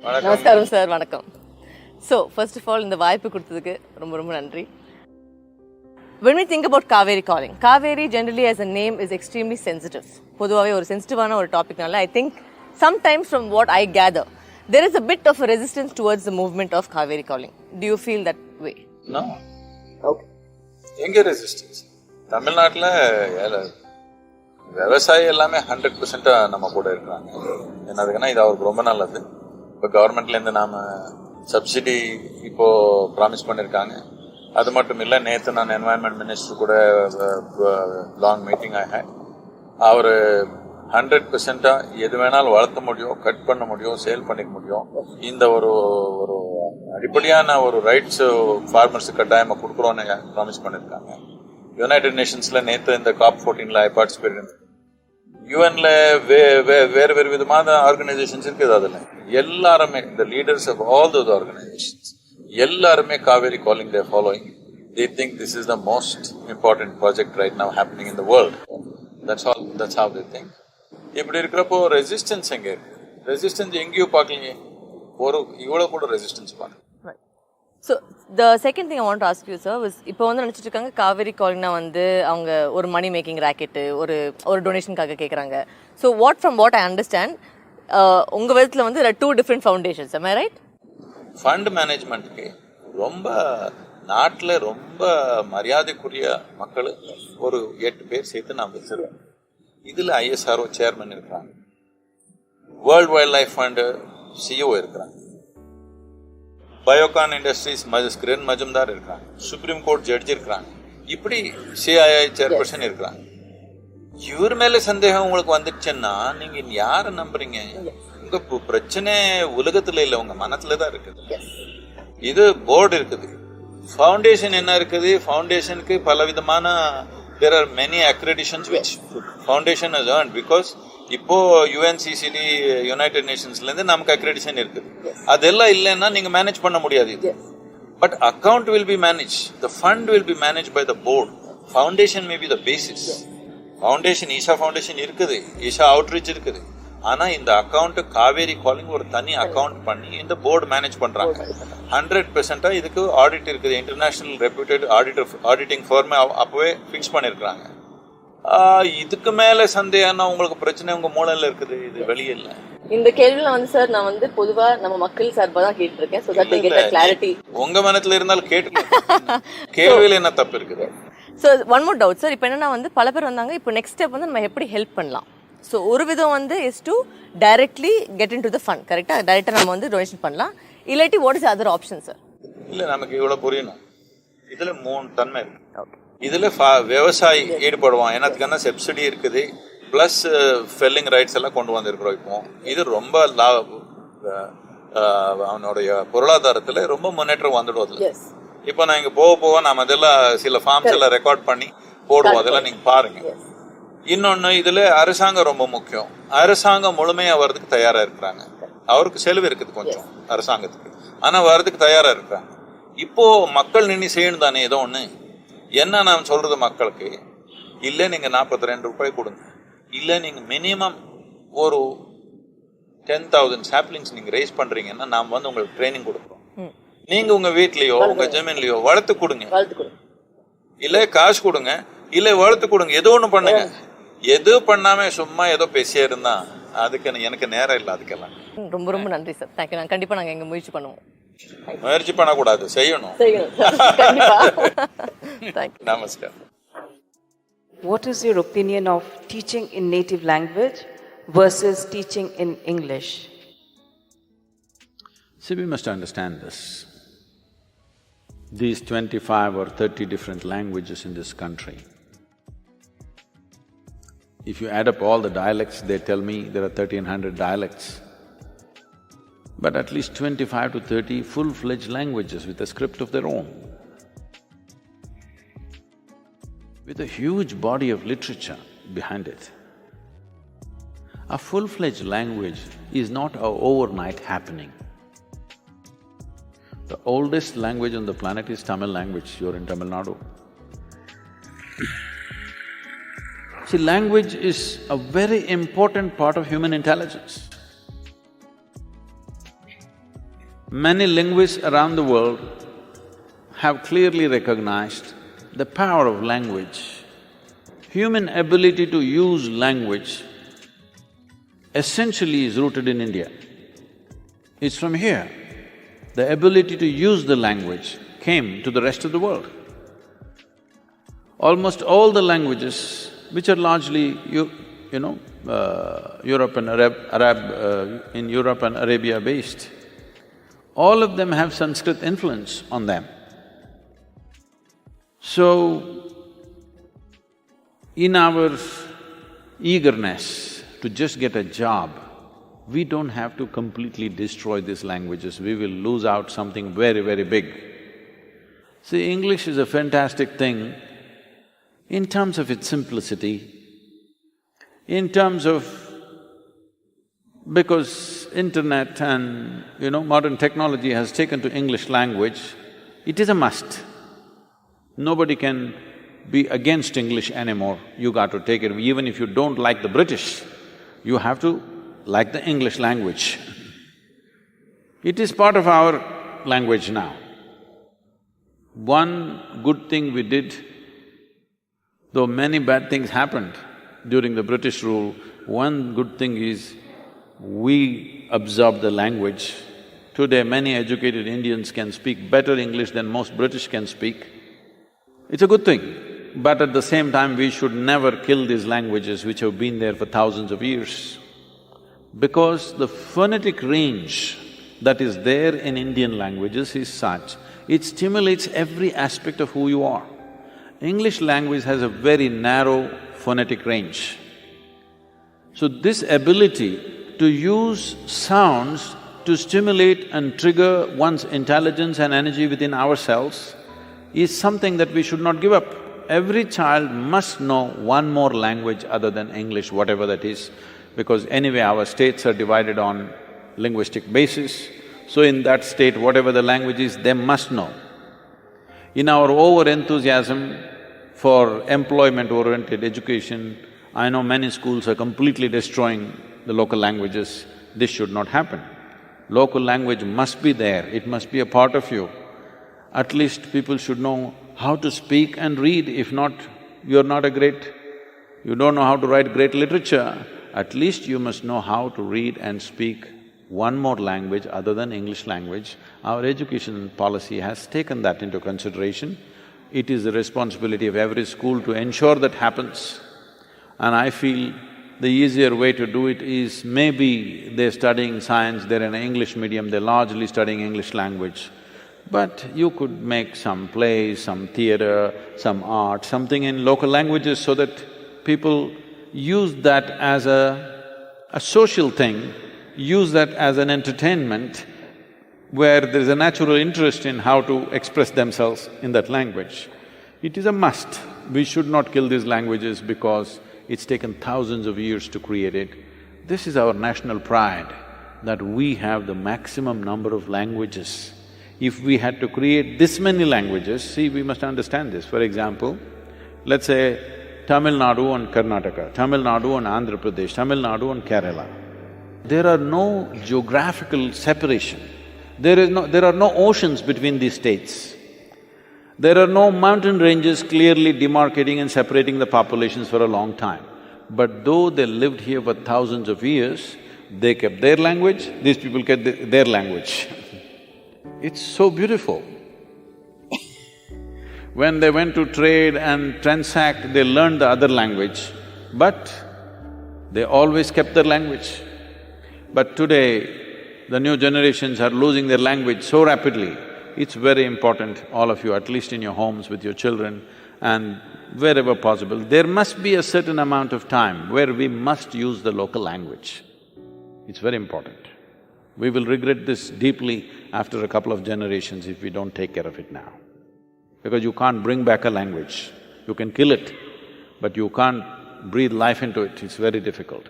நமஸ்காரம் சார், வணக்கம். So first of all இந்த வாய்ப்பு கொடுத்ததுக்கு ரொம்ப ரொம்ப நன்றி. When we think about Kaveri calling, Kaveri generally as a name is extremely sensitive. பொதுவாகவே ஒரு சென்சிட்டிவான ஒரு டாபிக்னால I think sometimes from what I gather, there is a bit of a resistance towards the movement of Kaveri calling. Do you feel that way? No. Okay. எங்கே resistance? தமிழ்நாட்டில் விவசாயி எல்லாமே 100% நம்ம கூட இருக்கிறாங்க. என்னதுக்குன்னா இது அவருக்கு ரொம்ப நல்லது. இப்போ கவர்மெண்ட்லேருந்து நாம் சப்சிடி இப்போ ப்ராமிஸ் பண்ணியிருக்காங்க. அது மட்டும் இல்லை, நேற்று நான் என்வாயன்மெண்ட் மினிஸ்டர் கூட லாங் மீட்டிங் ஆக அவர் 100% எது வேணாலும் வளர்த்த முடியும், கட் பண்ண முடியும், சேல் பண்ணிக்க முடியும். இந்த ஒரு ஒரு அடிப்படையான ஒரு ரைட்ஸ் ஃபார்மர்ஸுக்கு கட்டாயமாக கொடுக்குறோன்னு ப்ராமிஸ் பண்ணியிருக்காங்க. யுனைடெட் நேஷன்ஸ்ல நேற்று இந்த COP14 ஐ பார்ட்டிசிபேட் பண்ணி யூஎன்ல வேறு வேறு விதமான ஆர்கனைசேஷன்ஸ் இருக்குது. அதில் எல்லாருமே இந்த leaders of all those organisations எல்லாருமே Cauvery calling their following. They think this is the most important project right now happening in the world. That's all. That's how they think. இப்படி இருக்கிறப்போ ரெசிஸ்டன்ஸ் எங்கே இருக்கு? ரெசிஸ்டன்ஸ் எங்கேயோ பார்க்கலீங்க. ஒரு இவ்வளோ கூட ரெசிஸ்டன்ஸ் பார்க்கல. So the second thing I want to ask you sir was, இப்போ வந்து நினச்சிட்டு இருக்காங்க காவேரி காலிங்னா வந்து அவங்க ஒரு மணி மேக்கிங் ராக்கெட்டு, ஒரு டொனேஷனுக்காக கேட்குறாங்க. ஸோ வாட் ஐ அண்டர்ஸ்டாண்ட், உங்கள் விதத்தில் வந்து 2 different foundations, am I right? Fund மேனேஜ்மெண்ட்டுக்கு ரொம்ப நாட்டில் ரொம்ப மரியாதைக்குரிய மக்கள் ஒரு 8 பேர் சேர்த்து நான் வச்சிருக்கேன். இதில் ISRO சேர்மன் இருக்கிறாங்க, world wild life fund CEO இருக்கிறாங்க, பயோகான் இண்டஸ்ட்ரீஸ் கிரண் மஜும்தார் இருக்கிறாங்க, சுப்ரீம் கோர்ட் ஜட்ஜி இருக்கிறாங்க, இப்படி CII சேர்பர்சன் இருக்கிறாங்க. இவர் மேலே சந்தேகம் உங்களுக்கு வந்துடுச்சுன்னா நீங்க யாரை நம்புறீங்க? உங்க பிரச்சனை உலகத்துல இல்லை, உங்க மனத்துல தான் இருக்குது. இது போர்டு இருக்குது, ஃபவுண்டேஷன் என்ன இருக்குது? ஃபவுண்டேஷனுக்கு பல விதமான there are many accreditations which foundation has earned because இப்போ UNCCD யுனைடெட் நேஷன்ஸ்ல இருந்து நமக்கு அக்ரெடிஷன் இருக்குது. அதெல்லாம் இல்லைன்னா நீங்க மேனேஜ் பண்ண முடியாது. But account will be manage, the fund will be manage by the board. Foundation may be the basis. Foundation Isha foundation இருக்குது, ஈஷா அவுட்ரீச் இருக்குது. ஆனா இந்த அக்கௌண்ட் காவேரி காலிங் ஒரு தனி அக்கௌண்ட் பண்ணி இந்த போர்டு மேனேஜ் பண்றாங்க. 100% இதுக்கு ஆடிட் இருக்குது. இன்டர்நேஷனல் ரெப்யூட்டட் ஆடிட்டிங் ஃபார்ம் அப்பவே ஃபிக்ஸ் பண்ணிருக்காங்க. இதுக்கு மேல சந்தேகம்னா உங்களுக்கு பிரச்சனை உங்க மூளையில இருக்குது, இது வெளியே இல்ல. இந்த கேள்வியில வந்து சார் நான் வந்து பொதுவா நம்ம மக்கள் சார்பா தான் கேட்டிருக்கேன். So that they get a clarity. உங்க மனத்துல இருந்தாலும் கேட்டு கேள்வியில என்ன தப்பு இருக்குது? So one more doubt sir, இப்போ என்னன்னா வந்து பல பேர் வந்தாங்க, இப்போ நெக்ஸ்ட் ஸ்டெப் வந்து நம்ம எப்படி ஹெல்ப் பண்ணலாம்? ஸோ ஒரு விதம் வந்து is to directly get in to the fund, கரெக்டாக டைரெக்டாக நம்ம வந்து டொனேஷன் பண்ணலாம். இல்லாட்டி what is other option sir? இல்லை, நமக்கு இவ்வளோ புரியணும். இதில் 3 தன்மை இருக்கு. இதில் விவசாயி ஈடுபடுவான், எனக்குன்னா சப்சிடி இருக்குது, ப்ளஸ் ஃபெல்லிங் ரைட்ஸ் எல்லாம் கொண்டு வந்திருக்கிறோம். இப்போ இது ரொம்ப அவனுடைய பொருளாதாரத்தில் ரொம்ப முன்னேற்றம் வந்துடுவது. இப்போ நான் இங்கே போக நாம் அதெல்லாம் சில ஃபார்ம்ஸ் எல்லாம் ரெக்கார்ட் பண்ணி போடுவோம், அதெல்லாம் நீங்கள் பாருங்க. இன்னொன்று, இதில் அரசாங்கம் ரொம்ப முக்கியம். அரசாங்கம் முழுமையாக வர்றதுக்கு தயாராக இருக்கிறாங்க. அவருக்கு செலவு இருக்குது கொஞ்சம் அரசாங்கத்துக்கு, ஆனால் வர்றதுக்கு தயாராக இருக்கிறாங்க. இப்போ மக்கள் நின்று செய்யணும் தானே ஏதோ ஒன்று. என்ன நான் சொல்றது மக்களுக்கு, இல்லை நீங்கள் 42 ரூபாய் கொடுங்க, இல்லை நீங்கள் மினிமம் ஒரு 10,000 சாப்ளிங்ஸ் நீங்கள் ரைஸ் பண்ணுறீங்கன்னா நாம் வந்து உங்களுக்கு ட்ரைனிங் கொடுக்குறோம். நீங்கள் உங்கள் வீட்லேயோ உங்கள் ஜமீன்லேயோ வளர்த்து கொடுங்க, இல்லை காசு கொடுங்க, இல்லை வளர்த்து கொடுங்க, ஏதோ ஒன்று பண்ணுங்க. எது பண்ணாம சும்மா ஏதோ பேசியே இருந்தா அதுக்கு எனக்கு நேரம் இல்லை. அதுக்கெல்லாம் ரொம்ப ரொம்ப நன்றி சார். தேங்க்யூ. நாங்கள் கண்டிப்பாக நாங்கள் எங்கள் முயற்சி பண்ணுவோம். முயற்சி பண்ணக்கூடாது, செய்யணும். நமஸ்காரம். What is your opinion of teaching in native language versus teaching in English? See, we must understand this. These 25 or 30 different languages in this country, if you add up all the dialects, they tell me there are 1,300 dialects. But at least 25 to 30 full-fledged languages with a script of their own, with a huge body of literature behind it. A full-fledged language is not an overnight happening. The oldest language on the planet is Tamil language. You're in Tamil Nadu. See, language is a very important part of human intelligence. Many linguists around the world have clearly recognized the power of language. Human ability to use language essentially is rooted in India. It's from here. The ability to use the language came to the rest of the world. Almost all the languages, which are largely, Europe and in Europe and Arabia based, all of them have Sanskrit influence on them. So, in our eagerness to just get a job, we don't have to completely destroy these languages, we will lose out something very, very big. See, English is a fantastic thing in terms of its simplicity, in terms of… because internet and, modern technology has taken to English language, it is a must. Nobody can be against English anymore, you got to take it. Even if you don't like the British, you have to like the English language. It is part of our language now. One good thing we did, though many bad things happened during the British rule, one good thing is we absorbed the language. Today, many educated Indians can speak better English than most British can speak. It's a good thing, but at the same time, we should never kill these languages which have been there for thousands of years. Because the phonetic range that is there in Indian languages is such, it stimulates every aspect of who you are. English language has a very narrow phonetic range. So this ability to use sounds to stimulate and trigger one's intelligence and energy within ourselves is something that we should not give up. Every child must know one more language other than English, whatever that is, because anyway our states are divided on linguistic basis, so in that state, whatever the language is, they must know. In our over-enthusiasm for employment-oriented education, I know many schools are completely destroying the local languages. This should not happen. Local language must be there, it must be a part of you. At least people should know how to speak and read. If not, you don't know how to write great literature, at least you must know how to read and speak one more language other than English language. Our education policy has taken that into consideration. It is the responsibility of every school to ensure that happens. And I feel the easier way to do it is maybe they're studying science, they're in an English medium, they're largely studying English language. But you could make some plays, some theatre, some art, something in local languages so that people use that as a social thing, use that as an entertainment where there is a natural interest in how to express themselves in that language. It is a must. We should not kill these languages because it's taken thousands of years to create it. This is our national pride, that we have the maximum number of languages. If we had to create this many languages, see, we must understand this. For example, let's say Tamil Nadu and Karnataka, Tamil Nadu and Andhra Pradesh, Tamil Nadu and Kerala. There are no geographical separation. There are no oceans between these states. There are no mountain ranges clearly demarcating and separating the populations for a long time. But though they lived here for thousands of years, they kept their language, these people kept their language. It's so beautiful. When they went to trade and transact, they learned the other language, but they always kept their language. But today, the new generations are losing their language so rapidly. It's very important, all of you, at least in your homes with your children and wherever possible, there must be a certain amount of time where we must use the local language. It's very important. We will regret this deeply after a couple of generations if we don't take care of it now. Because you can't bring back a language. You can kill it, but you can't breathe life into it, it's very difficult.